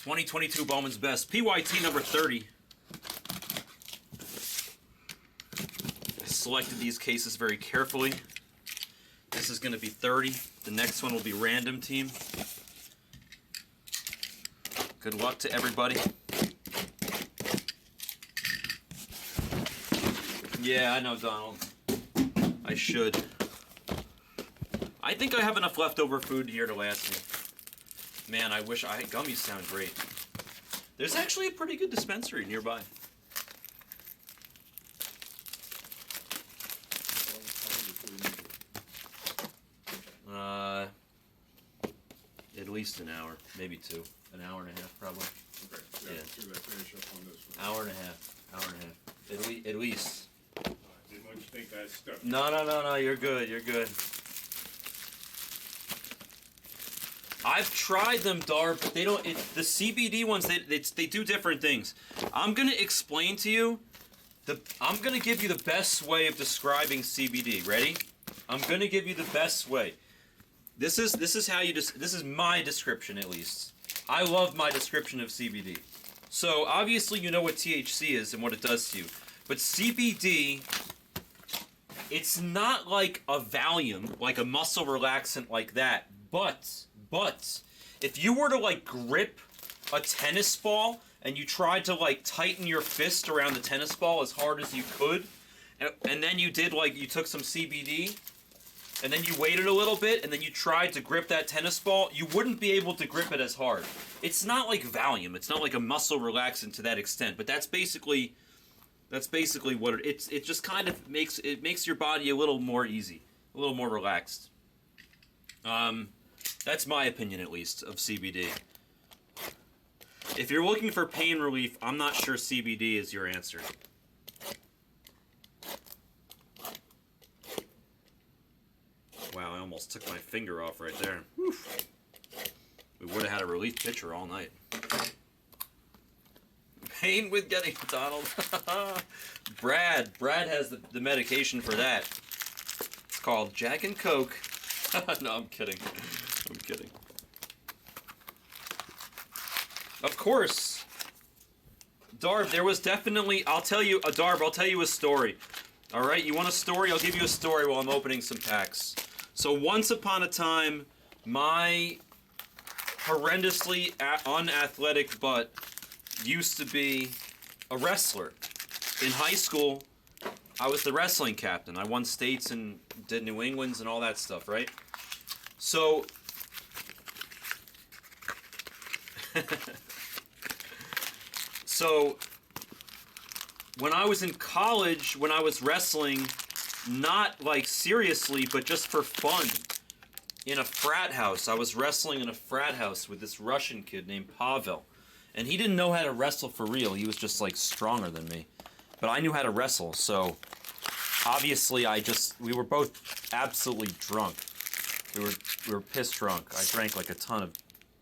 2022 Bowman's Best. PYT number 30. I selected these cases very carefully. This is going to be 30. The next one will be random team. Good luck to everybody. Yeah, I know, Donald. I should. I think I have enough leftover food here to last me. Man, I wish gummies sound great. There's actually a pretty good dispensary nearby. At least an hour, maybe two. An hour and a half, probably. Okay, yeah. Should I finish up on this one? Hour and a half. Hour and a half. At least. Didn't want you to think that stuff. No, you're good, you're good. I've tried them, Darb, but they don't, the CBD ones, they do different things. I'm going to explain to you, I'm going to give you the best way of describing CBD. Ready? I'm going to give you the best way. This is how you, this is my description at least. I love my description of CBD. So obviously you know what THC is and what it does to you. But CBD, it's not like a Valium, like a muscle relaxant like that. But if you were to like grip a tennis ball and you tried to like tighten your fist around the tennis ball as hard as you could, and then you did like, you took some CBD, and then you waited a little bit, and then you tried to grip that tennis ball, you wouldn't be able to grip it as hard. It's not like Valium. It's not like a muscle relaxant to that extent, but that's basically what it just kind of makes your body a little more easy, a little more relaxed. That's my opinion, at least, of CBD. If you're looking for pain relief, I'm not sure CBD is your answer. Wow, I almost took my finger off right there. Whew. We would have had a relief pitcher all night. Pain with getting Donald. Brad has the medication for that. It's called Jack and Coke. No, I'm kidding. I'm kidding. Of course. Darb, there was definitely, Darb, I'll tell you a story. Alright, you want a story? I'll give you a story while I'm opening some packs. So once upon a time, my horrendously unathletic butt used to be a wrestler. In high school, I was the wrestling captain. I won states and did New England's and all that stuff, right? So, when I was in college, when I was wrestling, not like seriously, but just for fun, in a frat house. I was wrestling in a frat house with this Russian kid named Pavel. And he didn't know how to wrestle for real. He was just like stronger than me. But I knew how to wrestle, so obviously we were both absolutely drunk. We were piss drunk. I drank like a ton of,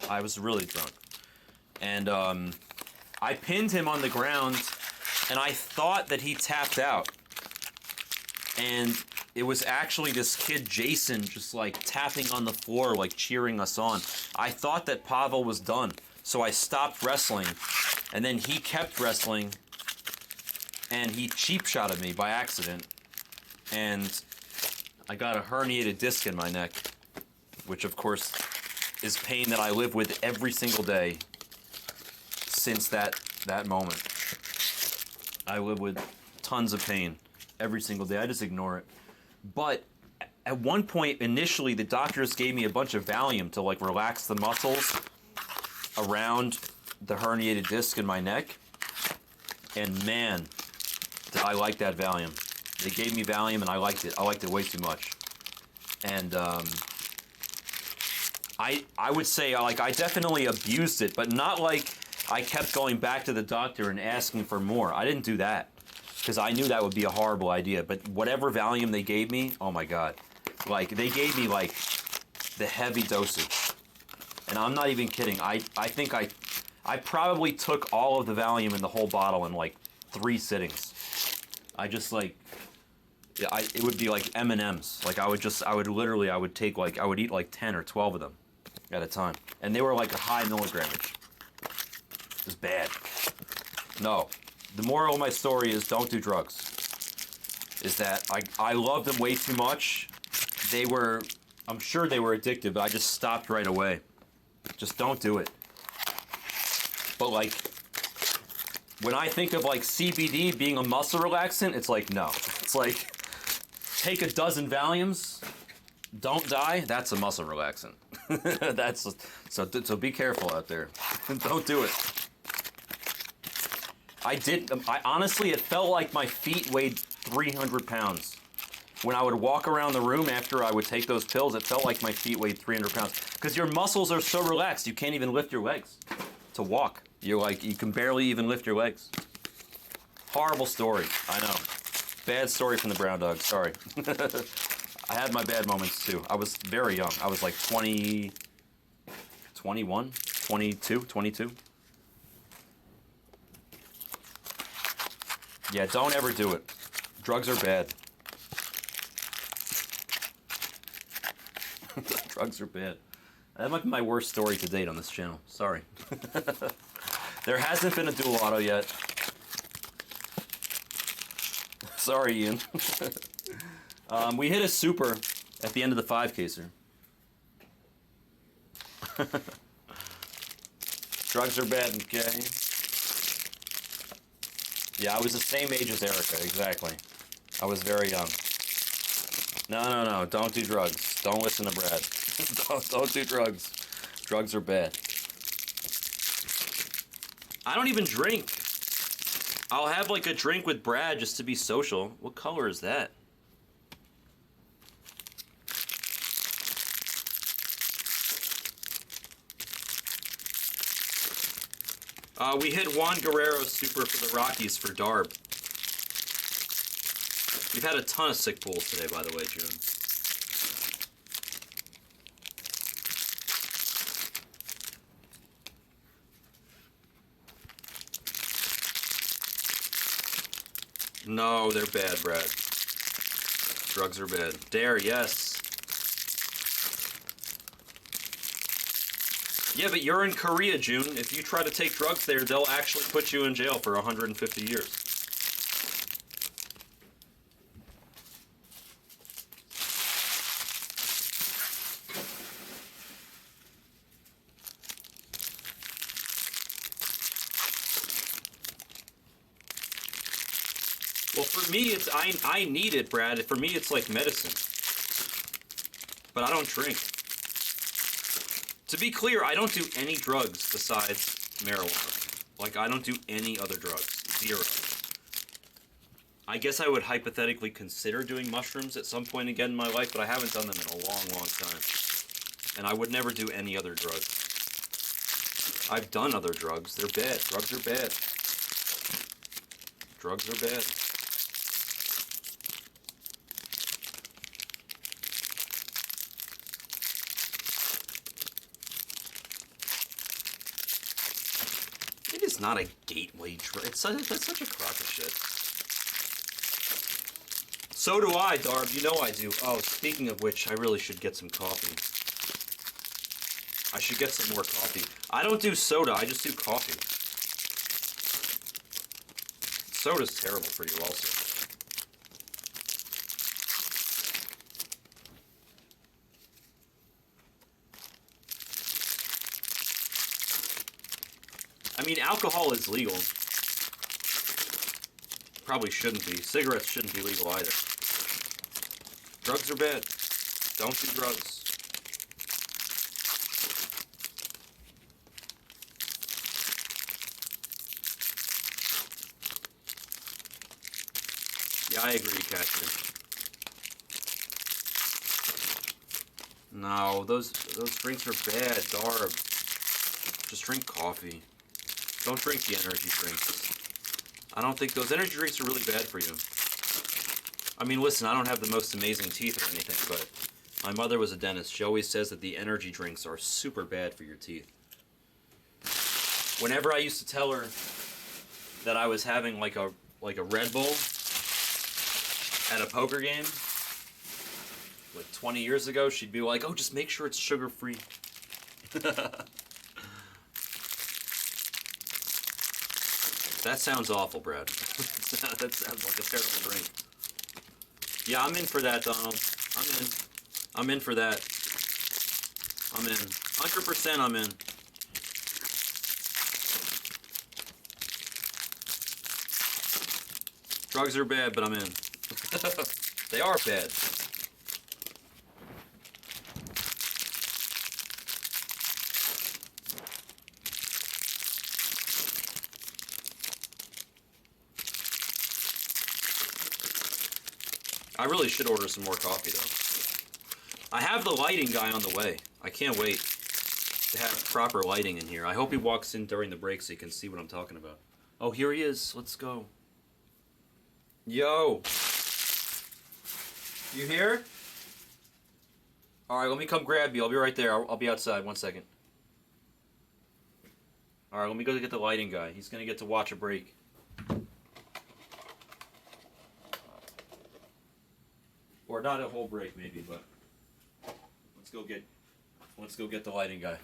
I was really drunk. And I pinned him on the ground, and I thought that he tapped out. And it was actually this kid, Jason, just like tapping on the floor, like cheering us on. I thought that Pavel was done. So I stopped wrestling, and then he kept wrestling, and he cheap shot at me by accident. And I got a herniated disc in my neck, which of course is pain that I live with every single day since that moment. I live with tons of pain every single day. I just ignore it. But at one point, initially, the doctors gave me a bunch of Valium to like relax the muscles around the herniated disc in my neck. And man, did I like that Valium. They gave me Valium and I liked it. I liked it way too much. And I would say like I definitely abused it, but not like I kept going back to the doctor and asking for more. I didn't do that because I knew that would be a horrible idea. But whatever Valium they gave me, oh my God. Like they gave me like the heavy dosage. And I'm not even kidding. I think I probably took all of the Valium in the whole bottle in like 3 sittings. I just like, it would be like M&Ms. Like I would eat like 10 or 12 of them at a time. And they were like a high milligramage. is bad. No. The moral of my story is don't do drugs. Is that I loved them way too much. I'm sure they were addictive, but I just stopped right away. Just don't do it. But like, when I think of like CBD being a muscle relaxant, it's like, no. It's like, take a dozen Valiums, don't die, that's a muscle relaxant. So be careful out there. Don't do it. I honestly, it felt like my feet weighed 300 pounds. When I would walk around the room after I would take those pills, it felt like my feet weighed 300 pounds. Because your muscles are so relaxed, you can't even lift your legs to walk. You can barely even lift your legs. Horrible story, I know. Bad story from the brown dog, sorry. I had my bad moments too. I was very young. I was like 20, 21, 22, 22. Yeah, don't ever do it. Drugs are bad. Drugs are bad. That might be my worst story to date on this channel. Sorry. There hasn't been a dual auto yet. Sorry, Ian. We hit a super at the end of the 5-caser. Drugs are bad, okay? Yeah, I was the same age as Erica, exactly. I was very young. No, don't do drugs. Don't listen to Brad. Don't do drugs. Drugs are bad. I don't even drink. I'll have like a drink with Brad just to be social. What color is that? We hit Juan Guerrero super for the Rockies for Darb. We've had a ton of sick pulls today, by the way, June. No, they're bad, Brad. Drugs are bad. Dare, yes. Yeah, but you're in Korea, June. If you try to take drugs there, they'll actually put you in jail for 150 years. Well, for me, it's I need it, Brad. For me, it's like medicine. But I don't drink. To be clear, I don't do any drugs besides marijuana. Like, I don't do any other drugs. Zero. I guess I would hypothetically consider doing mushrooms at some point again in my life, but I haven't done them in a long, long time. And I would never do any other drugs. I've done other drugs. They're bad. Drugs are bad. Drugs are bad. It's not a gateway drug. That's such a crock of shit. So do I, Darb. You know I do. Oh, speaking of which, I really should get some coffee. I should get some more coffee. I don't do soda. I just do coffee. Soda's terrible for you also. I mean, alcohol is legal. Probably shouldn't be. Cigarettes shouldn't be legal either. Drugs are bad. Don't do drugs. Yeah, I agree, Catcher. No, those drinks are bad, Darb. Just drink coffee. Don't drink the energy drinks. I don't think those energy drinks are really bad for you. I mean, listen, I don't have the most amazing teeth or anything, but my mother was a dentist. She always says that the energy drinks are super bad for your teeth. Whenever I used to tell her that I was having like a Red Bull at a poker game, like 20 years ago, she'd be like, "Oh, just make sure it's sugar-free." That sounds awful, Brad. That sounds like a terrible drink. Yeah, I'm in for that, Donald. I'm in. I'm in for that. I'm in. 100% I'm in. Drugs are bad, but I'm in. They are bad. I really should order some more coffee, though. I have the lighting guy on the way. I can't wait to have proper lighting in here. I hope he walks in during the break so he can see what I'm talking about. Oh, here he is. Let's go. Yo. You here? Alright, let me come grab you. I'll be right there. I'll be outside. 1 second. Alright, let me go get the lighting guy. He's going to get to watch a break. Or not a whole break, maybe, but let's go get the lighting guy.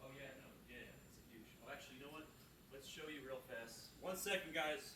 Oh yeah, no, yeah, it's a huge. Oh, actually, you know what? Let's show you real fast. 1 second, guys.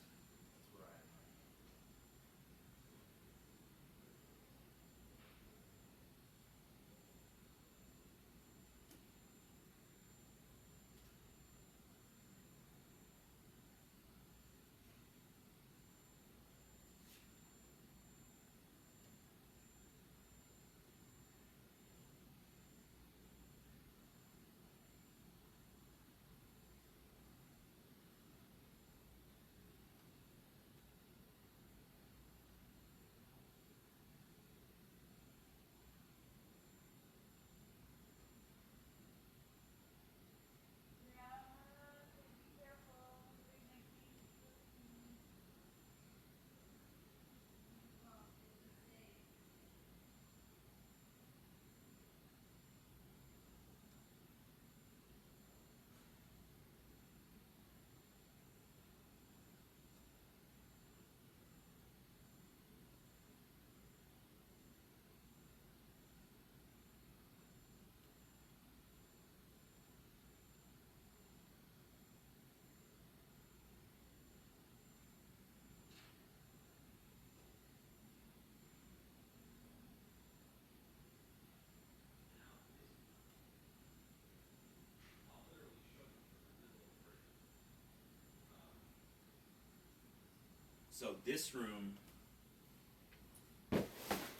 So this room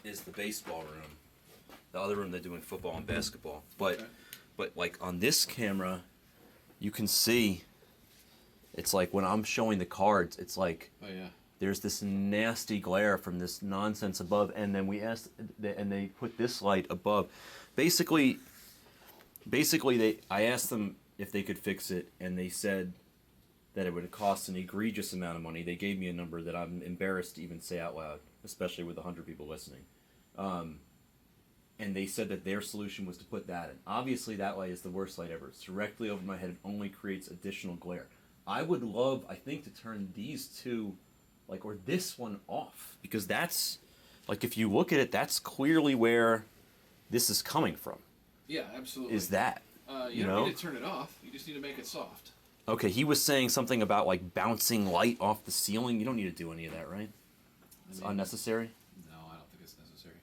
is the baseball room. The other room they're doing football and basketball. But Okay. but like on this camera, you can see it's like when I'm showing the cards, it's like Oh yeah. there's this nasty glare from this nonsense above, and then they put this light above. Basically I asked them if they could fix it, and they said that it would cost an egregious amount of money. They gave me a number that I'm embarrassed to even say out loud, especially with 100 people listening. And they said that their solution was to put that in. Obviously, that light is the worst light ever. It's directly over my head. It only creates additional glare. I would love, I think, to turn these two like, or this one off, because that's, like, if you look at it, that's clearly where this is coming from. Yeah, absolutely. Is that? You don't need to turn it off. You just need to make it soft. Okay, he was saying something about like bouncing light off the ceiling. You don't need to do any of that, right? It's unnecessary. No, I don't think it's necessary.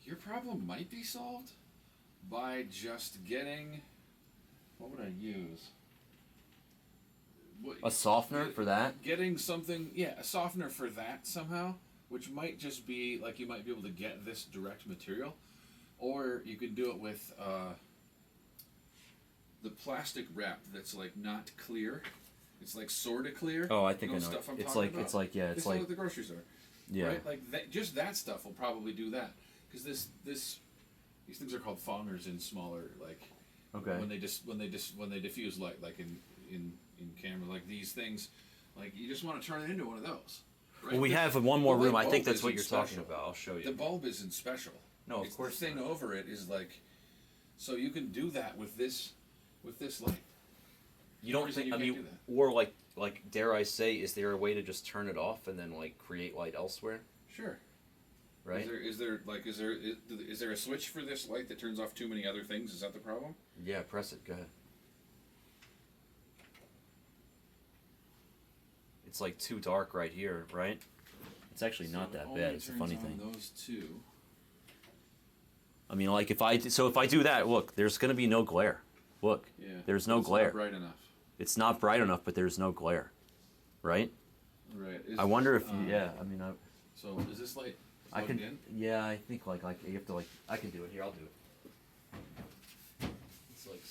Your problem might be solved by just getting. What would I use? A softener for that? Getting something, yeah, a softener for that somehow, which might just be like you might be able to get this direct material, or you could do it with the plastic wrap that's like not clear. It's like sort of clear. Oh, I think I know. Stuff I'm it's talking like about. it's like yeah, it's like at the grocery store. Yeah. Right? Like that, just that stuff will probably do that because these things are called foggers in smaller like. Okay. When they diffuse light, like in camera, like these things, like you just want to turn it into one of those. Right? Well, we have one more room. I think bulb that's what isn't you're talking special. about. I'll show you. The bulb isn't special. No, of course The thing not. over it is like, so you can do that with this light. You don't think? I can't mean, do that. or like dare I say, is there a way to just turn it off and then like create light elsewhere? Sure. Right. Is there a switch for this light that turns off too many other things? Is that the problem? Yeah, press it. Go ahead. It's like too dark right here, right? It's actually not that bad. It's a funny thing. Those two. I mean, like if I do that, look, there's gonna be no glare. Look, Yeah. there's no It's glare. Not bright enough. It's not bright enough, but there's no glare, right? Right. I wonder if yeah. I mean, So is this light I plugged can. in? Yeah, I think like you have to like. I can do it here. I'll do it. It's like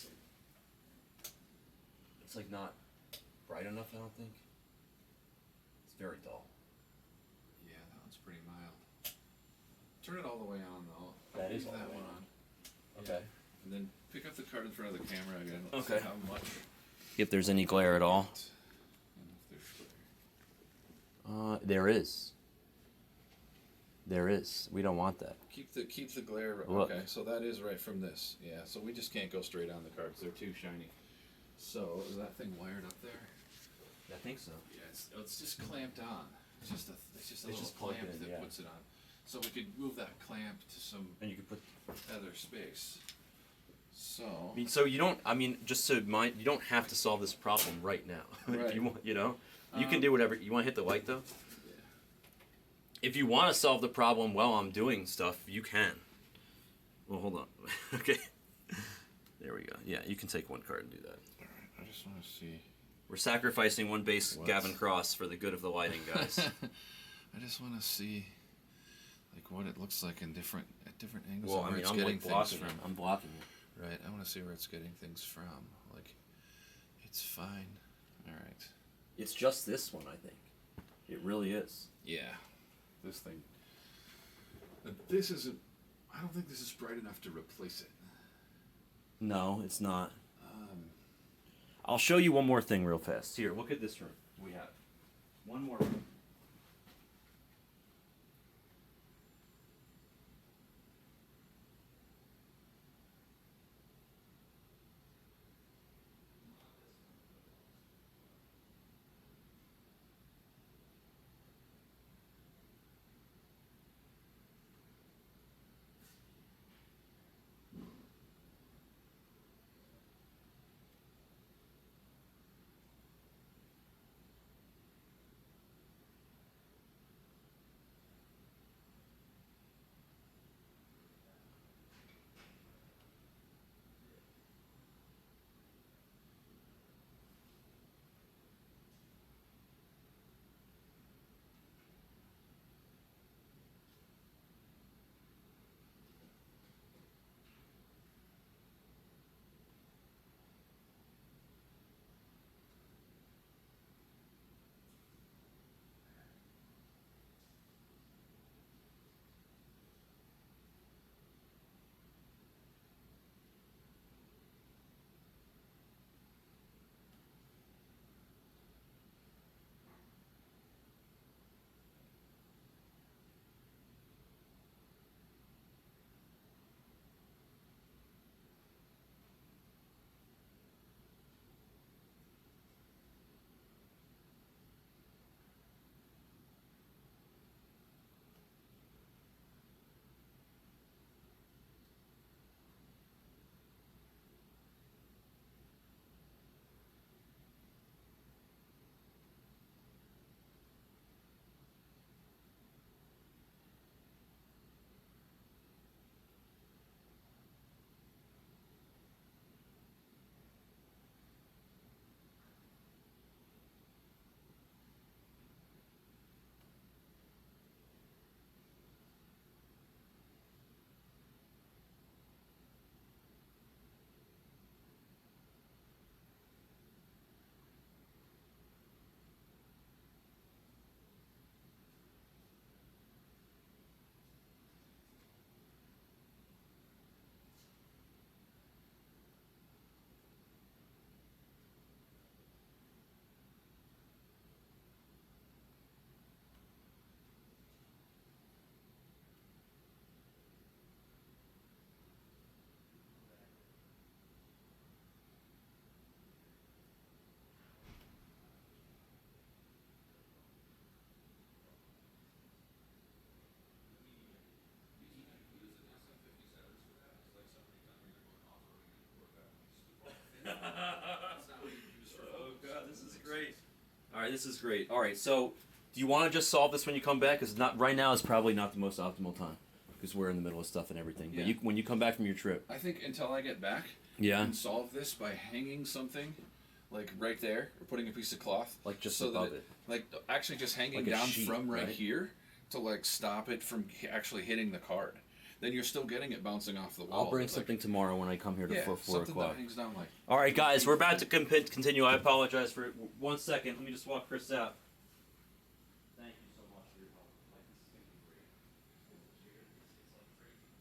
it's like not bright enough. I don't think. It's very dull. Yeah, that one's pretty mild. Turn it all the way on though. That is Leave all that the way one on. on. Okay. And then pick up the card in front of the camera again. Let's Okay. See how much. If there's any glare at all. And if there's glare. There is. There is. We don't want that. Keep the glare. Look. Okay, so that is right from this. Yeah, so we just can't go straight on the cards. They're too shiny. So is that thing wired up there? I think so. Yeah, it's just clamped on. It's just a little just plugged clamp in, that yeah. puts it on. So we could move that clamp to some And you could put. other space. So I mean, so you don't. I mean, just to mind, you don't have to solve this problem right now. Right. If you want, you know, you can do whatever you want. To hit the light though. yeah. If you want to solve the problem while I'm doing stuff, you can. Well, hold on. Okay. There we go. Yeah, you can take one card and do that. All right, I just want to see. We're sacrificing one base What? Gavin Cross for the good of the lighting, guys. I just want to see, like, what it looks like at different angles. Well, and I where mean, it's I'm getting like things blocking from. it. I'm blocking it. Right, I want to see where it's getting things from. Like, it's fine. All right. It's just this one, I think. It really is. Yeah. This thing. This isn't. I don't think this is bright enough to replace it. No, it's not. I'll show you one more thing real fast. Here, look at this room. We have one more room. right, this is great. All right, so do you want to just solve this when you come back? Because not right now is probably not the most optimal time because we're in the middle of stuff and everything. Yeah. But when you come back from your trip, I think until I get back, yeah, I can solve this by hanging something, like right there, or putting a piece of cloth, like just so above that it. like actually just hanging Like a down sheet, from right right? here to like stop it from actually hitting the card. Then you're still getting it bouncing off the wall. I'll bring Like, something tomorrow when I come here to yeah, 4 something o'clock. that hangs down like. All right, guys, we're about to continue. I apologize for 1 second. Let me just walk Chris out. Thank you so much for your help. Like, this is going to be great. It's like crazy.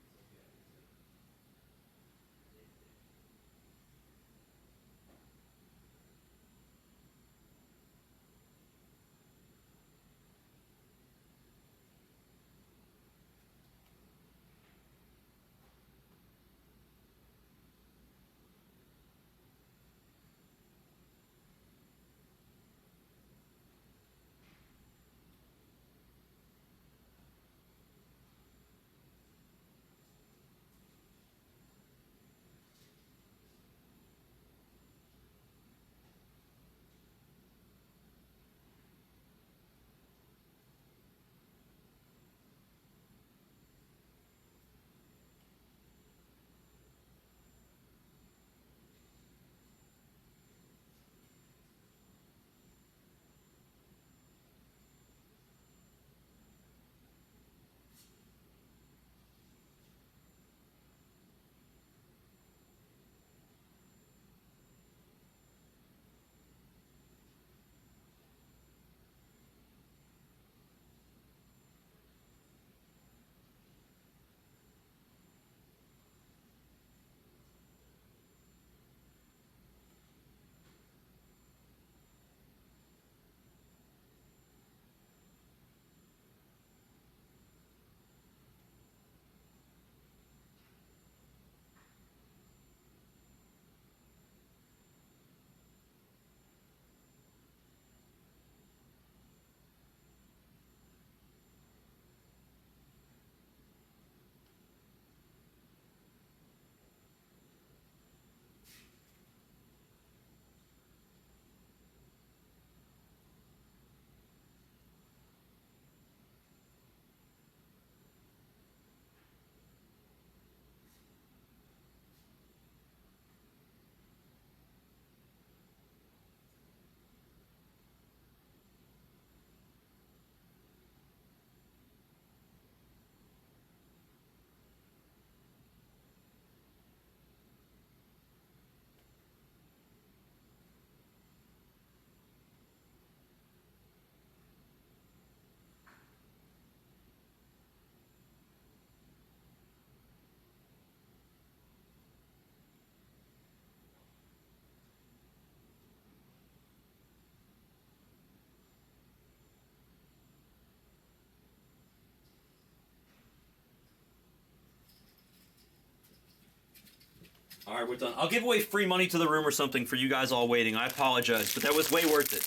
All right, we're done. I'll give away free money to the room or something for you guys all waiting. I apologize, but that was way worth it.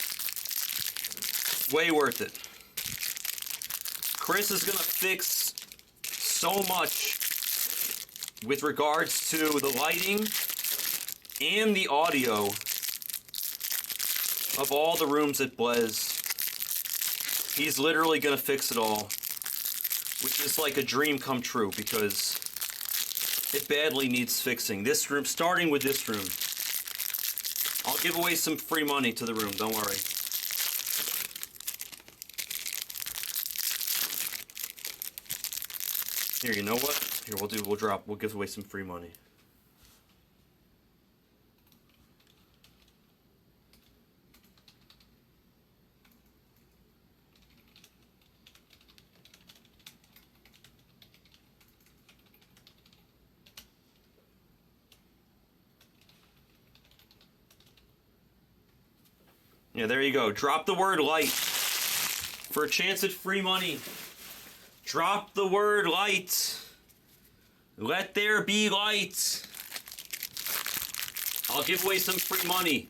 Way worth it. Chris is going to fix so much with regards to the lighting and the audio of all the rooms at Blaise. He's literally going to fix it all, which is like a dream come true because it badly needs fixing. This room, starting with this room. I'll give away some free money to the room, don't worry. Here, you know what? Here, we'll give away some free money. Yeah, there you go. Drop the word light for a chance at free money. Drop the word light. Let there be light. I'll give away some free money.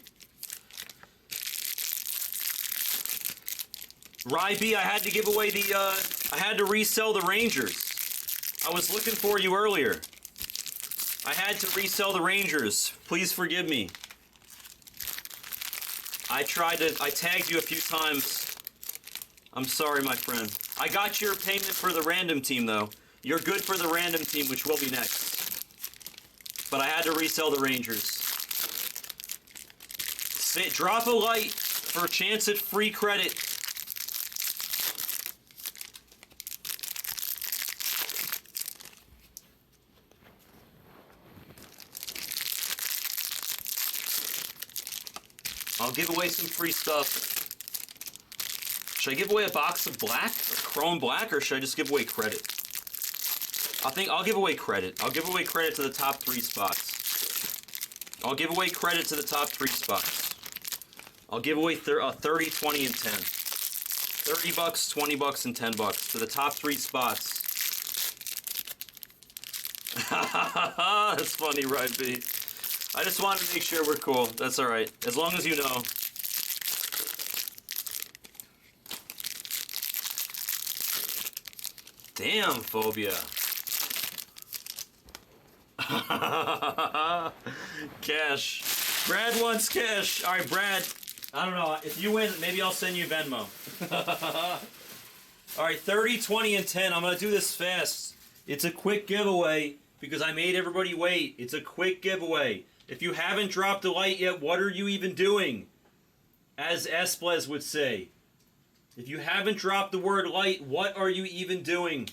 Ryby, I had to give away I had to resell the Rangers. I was looking for you earlier. I had to resell the Rangers. Please forgive me. I tagged you a few times. I'm sorry, my friend. I got your payment for the random team, though. You're good for the random team, which will be next. But I had to resell the Rangers. Drop a light for a chance at free credit. I'll give away some free stuff. Should I give away a box of black, or chrome black, or should I just give away credit? I think I'll give away credit. I'll give away credit to the top 3 spots. I'll give away credit to the top 3 spots. I'll give away 30, 20, and 10. 30 bucks, 20 bucks, and 10 bucks to the top 3 spots. That's funny, right, B? I just wanted to make sure we're cool. That's alright. As long as you know. Damn, Phobia. Cash. Brad wants cash. Alright, Brad. I don't know. If you win, maybe I'll send you Venmo. Alright, 30, 20, and 10. I'm going to do this fast. It's a quick giveaway because I made everybody wait. It's a quick giveaway. If you haven't dropped a light yet, what are you even doing? As Esplez would say. If you haven't dropped the word light, what are you even doing?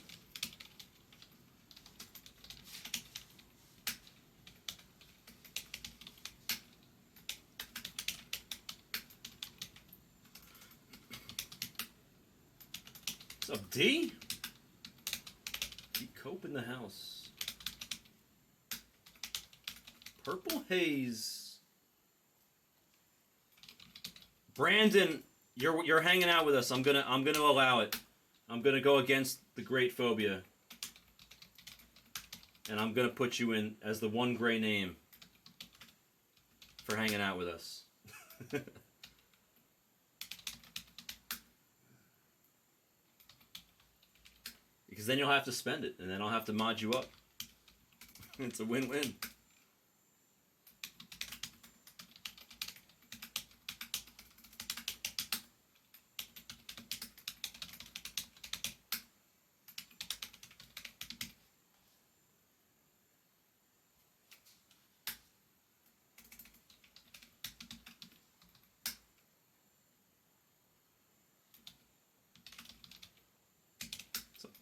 What's up, D? Keep Cope in the house. Purple Haze. Brandon, you're hanging out with us. I'm gonna allow it. I'm gonna go against the great Phobia. And I'm gonna put you in as the one gray name for hanging out with us. Because then you'll have to spend it, and then I'll have to mod you up. It's a win-win.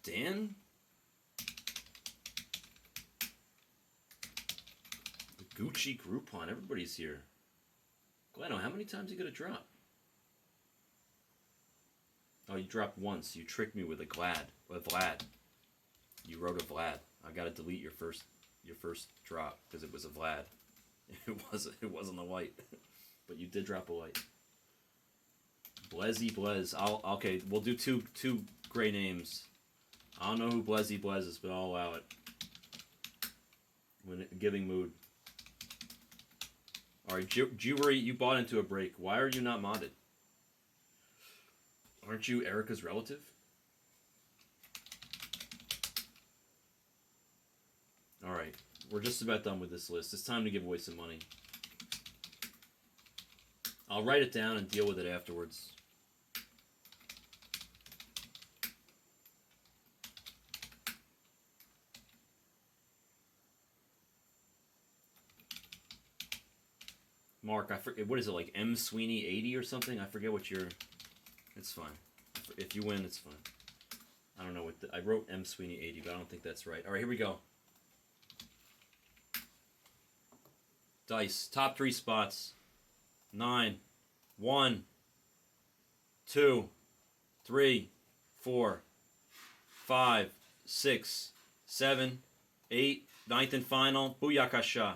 Dan? The Gucci Groupon. Everybody's here. Gleno, how many times are you going to drop? Oh, you dropped once. You tricked me with a Vlad. You wrote a Vlad. I got to delete your first drop because it was a Vlad. It wasn't a white. But you did drop a white. Blezzy Blez. Okay, we'll do two gray names. I don't know who Blezzy Blez is, but I'll allow it. When in giving mood. Alright, Jewelry, you bought into a break. Why are you not modded? Aren't you Erica's relative? Alright, we're just about done with this list. It's time to give away some money. I'll write it down and deal with it afterwards. Mark, I forget, what is it, like M Sweeney 80 or something? I forget what your... It's fine. If you win, it's fine. I don't know what... I wrote M Sweeney 80, but I don't think that's right. Alright, here we go. Dice. Top 3 spots. 9. 1. 2. 3. 4. 5. 6. 7. 8. 9th and final. Booyakasha.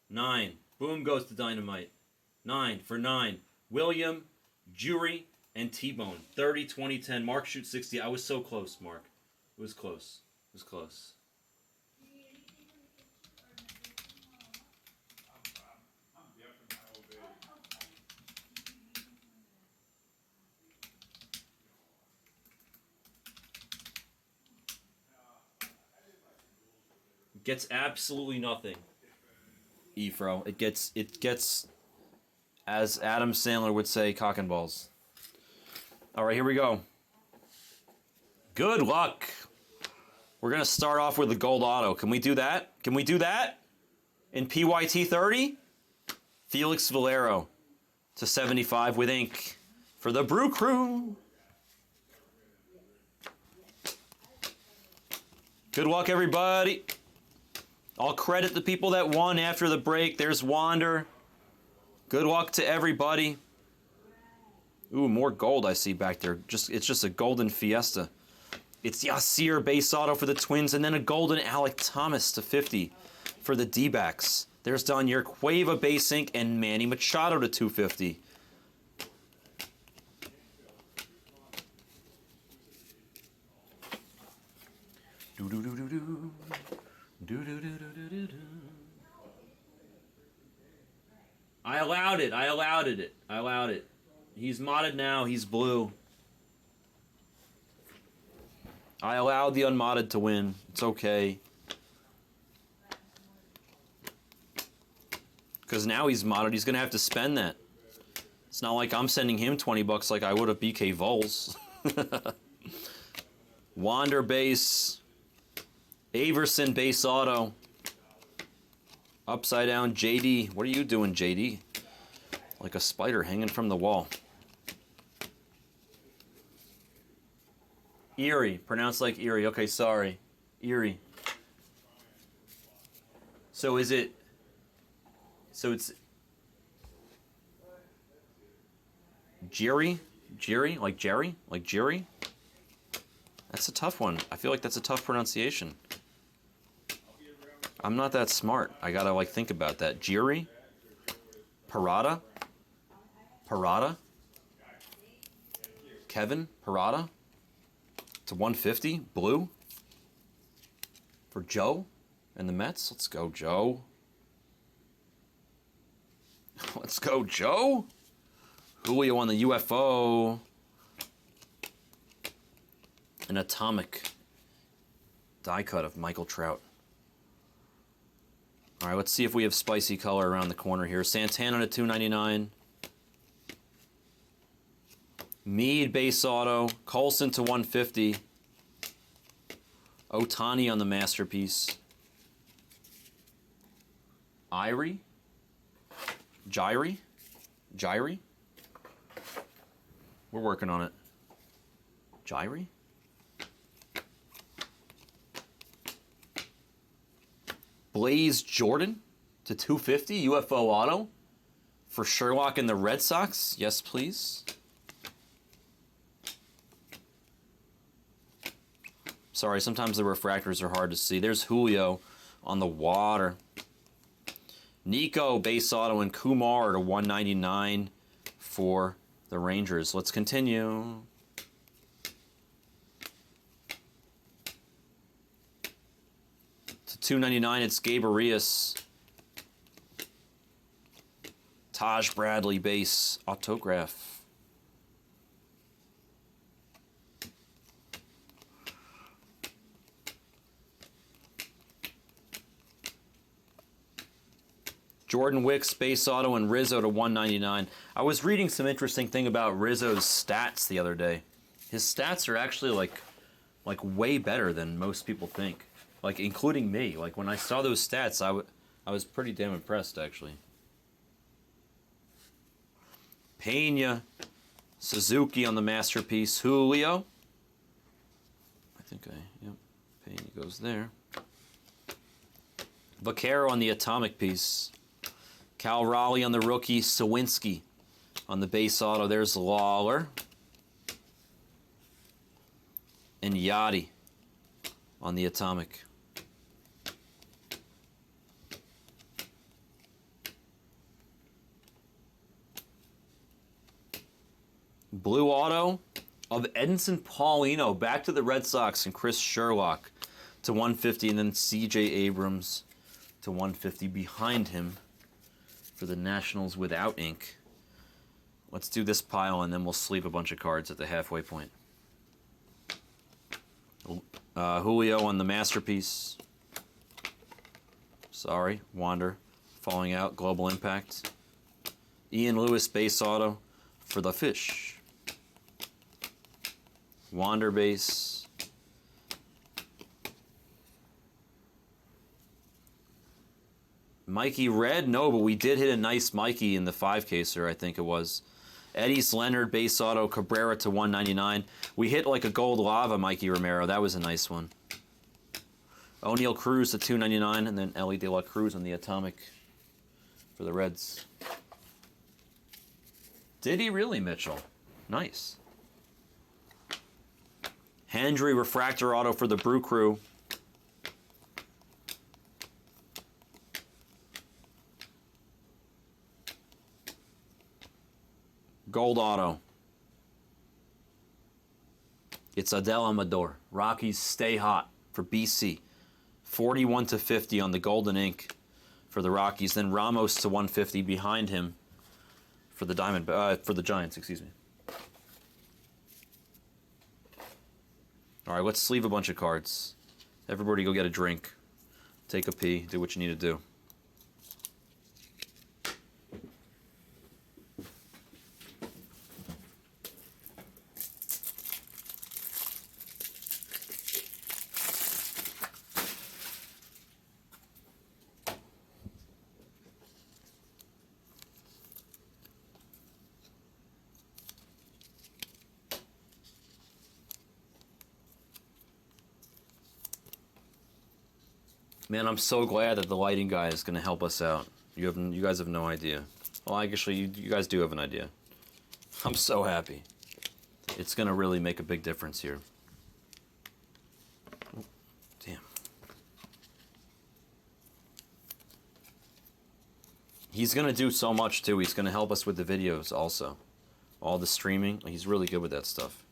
9. Boom goes to Dynamite. 9 for 9. William, Jury, and T-Bone. 30, 20, 10. Mark shoots 60. I was so close, Mark. It was close. It was close. Gets absolutely nothing. Efro. It gets As Adam Sandler would say, cock and balls. All right, here we go. Good luck. We're going to start off with the gold auto. Can we do that? Can we do that? In PYT 30? Felix Valero to 75 with ink for the Brew Crew. Good luck, everybody. I'll credit the people that won after the break. There's Wander. Good luck to everybody. Ooh, more gold I see back there. It's just a golden fiesta. It's Yasir base auto for the Twins, and then a golden Alec Thomas to 50 for the D-backs. There's Donier Cueva base ink and Manny Machado to 250. Do-do-do-do-do. Do-do-do-do-do-do. I allowed it. I allowed it. He's modded now. He's blue. I allowed the unmodded to win. It's okay. Because now he's modded. He's going to have to spend that. It's not like I'm sending him 20 bucks like I would have BK Vols. Wander base. Averson base auto. Upside down JD. What are you doing, JD? Like a spider hanging from the wall. Erie. Pronounced like Erie. Okay, sorry. Erie. So is it... So it's... Jerry? Jerry? Like Jerry? Like Jerry? That's a tough one. I feel like that's a tough pronunciation. I'm not that smart. I gotta like think about that. Jerry? Parada? Parada? Kevin? Parada? To 150? Blue? For Joe? And the Mets? Let's go, Joe. Let's go, Joe. Julio on the UFO. An atomic die cut of Michael Trout. All right, let's see if we have spicy color around the corner here. Santana to 299. Mead base auto. Colson to 150. Otani on the masterpiece. Irie? Gyrie? Gyrie? We're working on it. Gyrie? Blaze Jordan to 250. UFO auto. For Sherlock and the Red Sox. Yes, please. Sorry, sometimes the refractors are hard to see. There's Julio on the water. Nico base auto and Kumar to 199 for the Rangers. Let's continue. To 299, it's Gabe Arias. Taj Bradley base autograph. Jordan Wicks base auto and Rizzo to 199. I was reading some interesting thing about Rizzo's stats the other day. His stats are actually like way better than most people think. Like including me. Like when I saw those stats, I was pretty damn impressed actually. Pena, Suzuki on the masterpiece. Julio. Yep. Pena goes there. Vaquero on the atomic piece. Cal Raleigh on the rookie. Sawinski on the base auto. There's Lawler. And Yachty on the atomic. Blue auto of Edinson Paulino back to the Red Sox and Chris Sherlock to 150, and then C.J. Abrams to 150 behind him for the Nationals without ink. Let's do this pile and then we'll sleep a bunch of cards at the halfway point. Julio on the masterpiece. Sorry, Wander falling out. Global Impact. Ian Lewis base auto for the Fish. Wander base. Mikey red? No, but we did hit a nice Mikey in the 5-caser, I think it was. Eddie's Leonard base auto, Cabrera to 199. We hit like a gold lava Mikey Romero. That was a nice one. O'Neal Cruz to 299, and then Ellie De La Cruz on the atomic for the Reds. Did he really, Mitchell? Nice. Hendry refractor auto for the Brew Crew. Gold auto. It's Adel Amador. Rockies stay hot for BC. 41 to 50 on the golden ink for the Rockies. Then Ramos to 150 behind him for the for the Giants, excuse me. All right, let's sleeve a bunch of cards. Everybody go get a drink. Take a pee. Do what you need to do. Man, I'm so glad that the lighting guy is going to help us out. You guys have no idea. Well, actually, you guys do have an idea. I'm so happy. It's going to really make a big difference here. Oh, damn. He's going to do so much, too. He's going to help us with the videos also. All the streaming. He's really good with that stuff.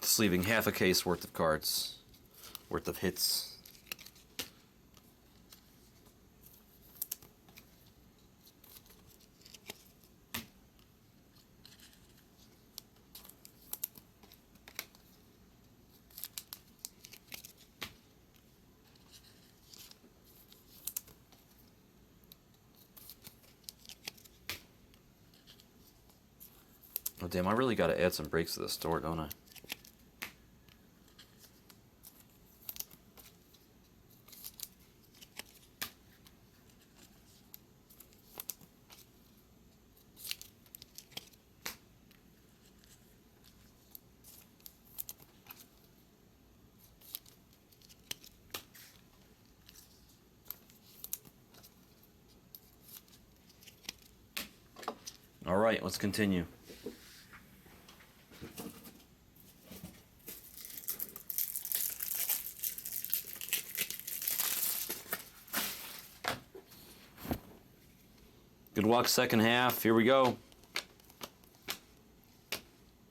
Sleeving half a case worth of cards, worth of hits. Oh damn, I really got to add some breaks to this store, don't I? All right, let's continue. Good luck second half. Here we go.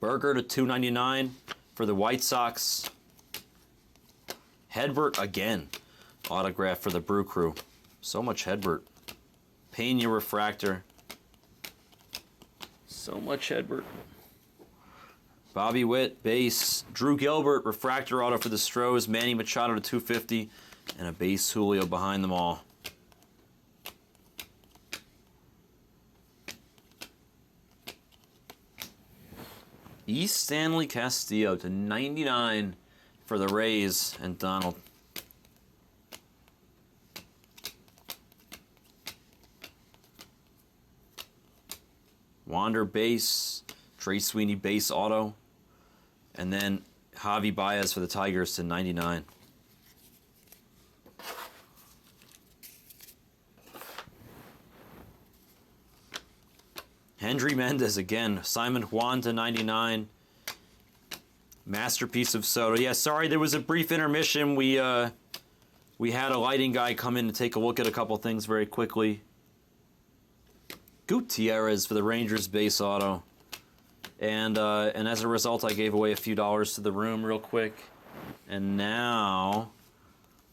Berger to 299 for the White Sox. Hedbert again. Autograph for the Brew Crew. So much Hedbert. Pena refractor. So much Hedbert. Bobby Witt, base. Drew Gilbert, refractor auto for the Stros. Manny Machado to 250. And a base Julio behind them all. East Stanley Castillo to 99 for the Rays and Donald. Wander base, Trey Sweeney base auto, and then Javi Baez for the Tigers to 99. Hendry Mendez again, Simon Juan to 99. Masterpiece of Soto. Yeah, sorry, there was a brief intermission. We had a lighting guy come in to take a look at a couple things very quickly. Gutierrez for the Rangers base auto. And as a result, I gave away a few dollars to the room real quick. And now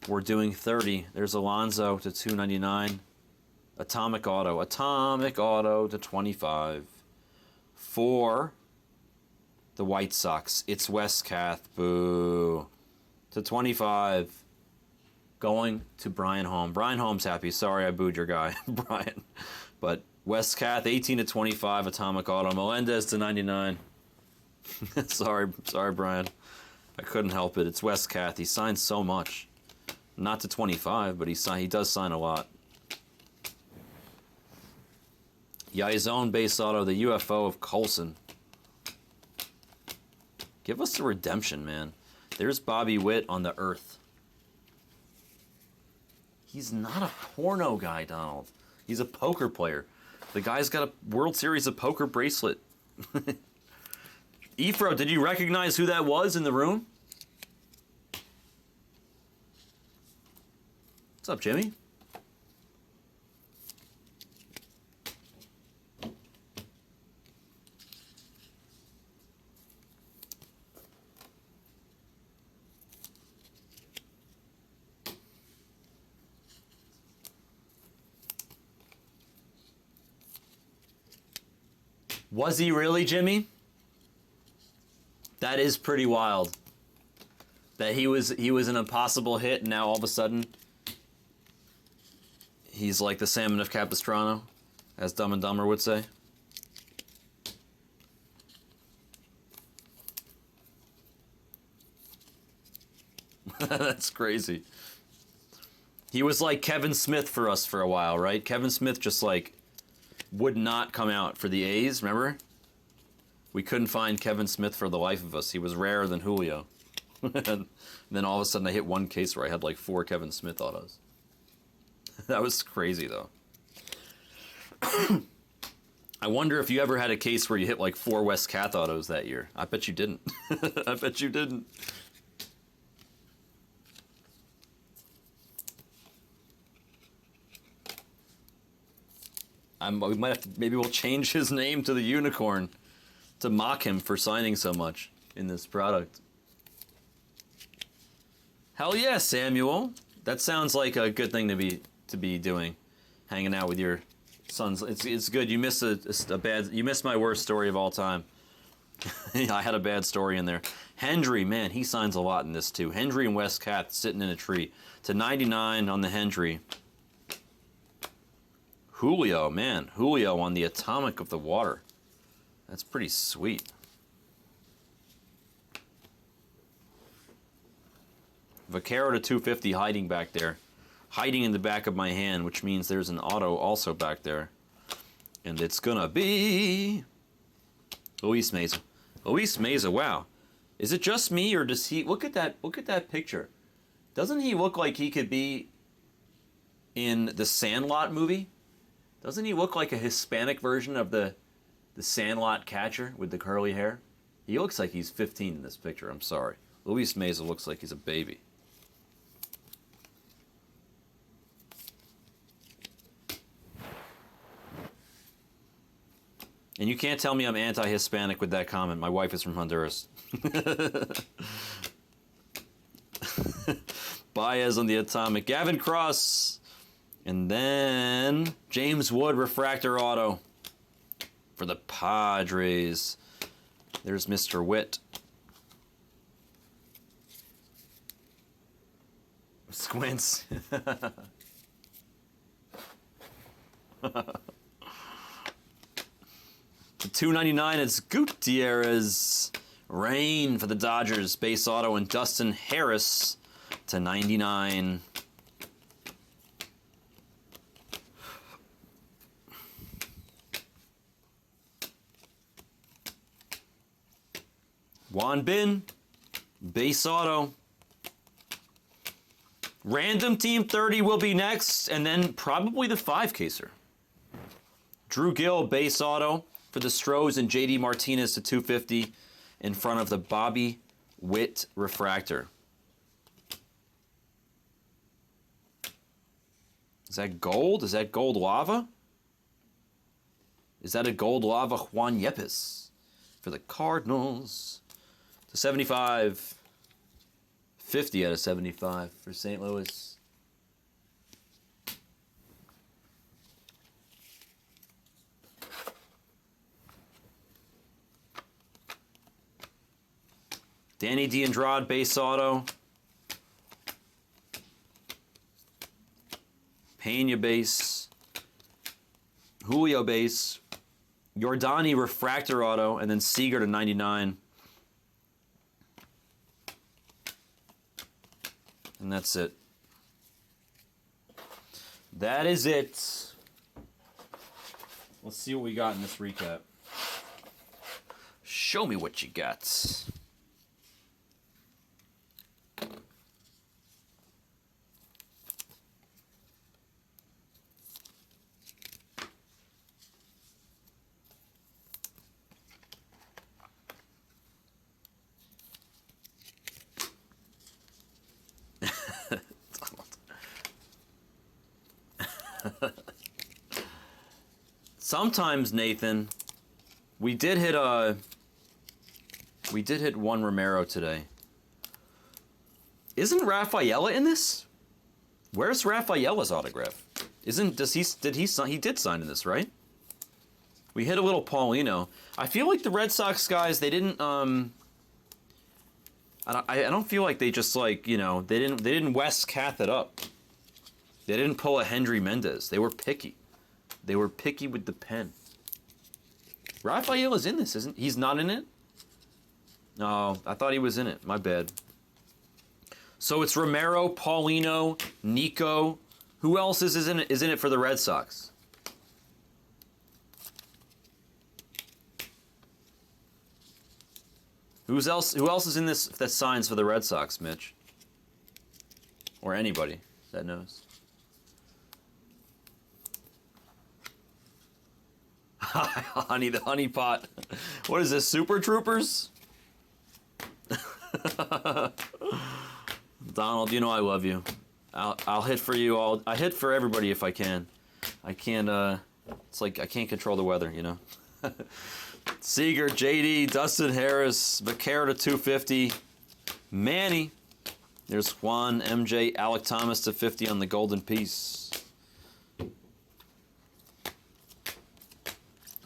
we're doing 30. There's Alonso to 299. Atomic auto to 25. For the White Sox, it's Wes Cath. Boo. To 25. Going to Brian Holmes. Brian Holmes happy. Sorry I booed your guy, Brian. But Wes Cath, 18 to 25, Atomic Auto. Melendez to 99. sorry, Brian. I couldn't help it. It's Wes Cath. He signs so much. Not to 25, but he does sign a lot. Yaizone base auto, the UFO of Coulson. Give us the redemption, man. There's Bobby Witt on the Earth. He's not a porno guy, Donald. He's a poker player. The guy's got a World Series of Poker bracelet. Efro, did you recognize who that was in the room? What's up, Jimmy? Was he really, Jimmy? That is pretty wild. That he was an impossible hit, and now all of a sudden he's like the Salmon of Capistrano, as Dumb and Dumber would say. That's crazy. He was like Kevin Smith for us for a while, right? Kevin Smith just like would not come out for the A's, remember? We couldn't find Kevin Smith for the life of us. He was rarer than Julio. And then all of a sudden I hit one case where I had like 4 Kevin Smith autos. That was crazy, though. I wonder if you ever had a case where you hit like 4 West Cath autos that year. I bet you didn't. I bet you didn't. We might have to, maybe we'll change his name to the Unicorn to mock him for signing so much in this product. Hell yeah, Samuel. That sounds like a good thing to be doing, hanging out with your sons. It's good. You missed you missed my worst story of all time. I had a bad story in there. Hendry, man, he signs a lot in this too. Hendry and West Cath sitting in a tree to 99 on the Hendry. Julio, man. Julio on the Atomic of the Water. That's pretty sweet. Vaquero to 250 hiding back there. Hiding in the back of my hand, which means there's an auto also back there. And it's gonna be Luis Meza. Luis Meza, wow. Is it just me, or does he look at that picture? Doesn't he look like he could be in the Sandlot movie? Doesn't he look like a Hispanic version of the Sandlot catcher with the curly hair? He looks like he's 15 in this picture, I'm sorry. Luis Meza looks like he's a baby. And you can't tell me I'm anti-Hispanic with that comment. My wife is from Honduras. Baez on the Atomic. Gavin Cross. And then James Wood refractor auto for the Padres. There's Mr. Witt. Squints. To 299, it's Gutierrez. Rain for the Dodgers. Base auto. And Dustin Harris to 99. Juan Bin. Base auto. Random Team 30 will be next, and then probably the 5-caser. Drew Gill, base auto for the Stros, and JD Martinez to 250 in front of the Bobby Witt refractor. Is that gold? Is that gold lava? Is that a gold lava Juan Yepes for the Cardinals? To 75. 50 out of 75 for St. Louis. Danny D'Andrade, base auto. Pena base. Julio base. Yordani refractor auto, and then Seager to 99. And that's it. That is it. Let's see what we got in this recap. Show me what you got. Sometimes, Nathan, we did hit one Romero today. Isn't Rafaela in this? Where's Rafaela's autograph? He did sign in this, right? We hit a little Paulino. I feel like the Red Sox guys, they didn't I don't feel like they just they didn't West Cath it up. They didn't pull a Hendry Mendez. They were picky. They were picky with the pen. Rafaela's in this, isn't he? He's not in it? No, I thought he was in it. My bad. So it's Romero, Paulino, Nico. Who else is in it for the Red Sox? Who else is in this that signs for the Red Sox, Mitch? Or anybody that knows. Honey, the honey pot. What is this, Super Troopers? Donald, you know I love you. I'll hit for you. I hit for everybody if I can. I can't, it's like I can't control the weather, you know? Seager, JD, Dustin Harris, Vaquero to 250. Manny. There's Juan, MJ, Alec Thomas to 50 on the golden piece.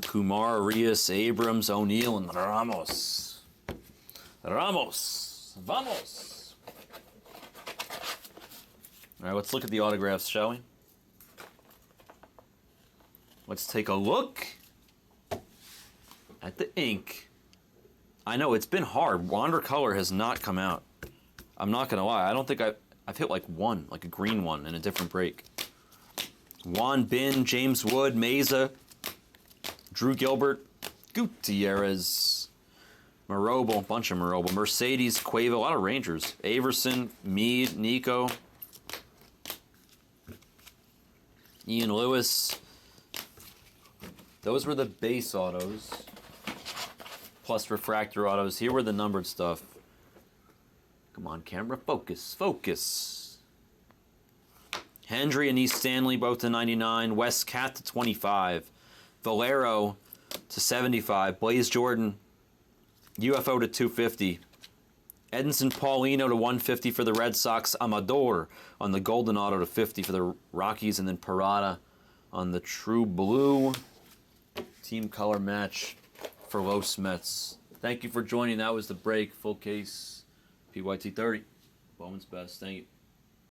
Kumar, Arias, Abrams, O'Neill, and Ramos. Ramos. Vamos. All right, let's look at the autographs, shall we? Let's take a look at the ink. I know, it's been hard. Watercolor has not come out. I'm not going to lie. I don't think I've hit like one, like a green one in a different break. Juan Bin, James Wood, Meza, Drew Gilbert, Gutierrez, Marobo, bunch of Marobo, Mercedes, Cueva, a lot of Rangers, Averson, Meade, Nico, Ian Lewis. Those were the base autos, plus refractor autos. Here were the numbered stuff. Come on, camera, focus, focus. Hendry and East Stanley both to 99, West Cat to 25. Valero to 75. Blaze Jordan, UFO to 250. Edinson Paulino to 150 for the Red Sox. Amador on the golden auto to 50 for the Rockies. And then Parada on the true blue team color match for Los Mets. Thank you for joining. That was the break. Full case. PYT 30. Bowman's best. Thank you.